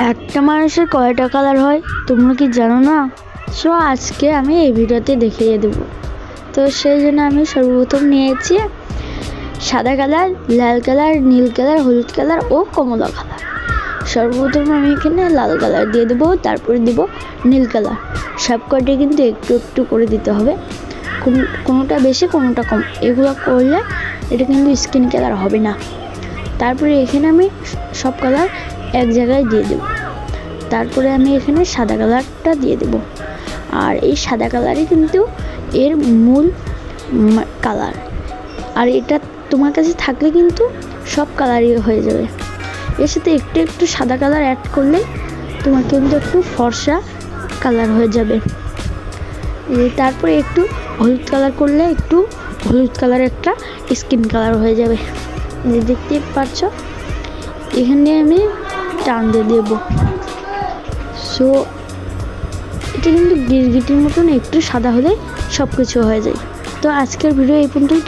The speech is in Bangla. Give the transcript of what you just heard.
একটা মানুষের কয়টা কালার হয় তোমরা কি জানো না? সো আজকে আমি এই ভিডিওতে দেখিয়ে দেব। তো সেই জন্য আমি সর্বপ্রথম নিয়েছি সাদা কালার, লাল কালার, নীল কালার, হলুদ কালার ও কমলা কালার। সর্বপ্রথম আমি এখানে লাল কালার দিয়ে দেবো, তারপরে দেব নীল কালার। সব কয়টা কিন্তু একটু একটু করে দিতে হবে, কোনোটা বেশি কোনোটা কম। এগুলো করলে এটা কিন্তু স্কিন কালার হবে না। তারপরে এখানে আমি সব কালার এক জায়গায় দিয়ে দেব। তারপরে আমি এখানে সাদা কালারটা দিয়ে দেব। আর এই সাদা কালারই কিন্তু এর মূল কালার। আর এটা তোমার কাছে থাকলে কিন্তু সব কালারই হয়ে যাবে। এর সাথে একটু একটু সাদা কালার অ্যাড করলে তোমার কিন্তু একটু ফর্সা কালার হয়ে যাবে। তারপরে একটু হলুদ কালার করলে একটু হলুদ কালার একটা স্কিন কালার হয়ে যাবে। দেখতে পাচ্ছ এখানে আমি টান দিয়ে দেব। সো এটা কিন্তু গিরগিটির মতন একটু সাদা হলে সব কিছু হয়ে যায়। তো আজকের ভিডিও এই পর্যন্তই।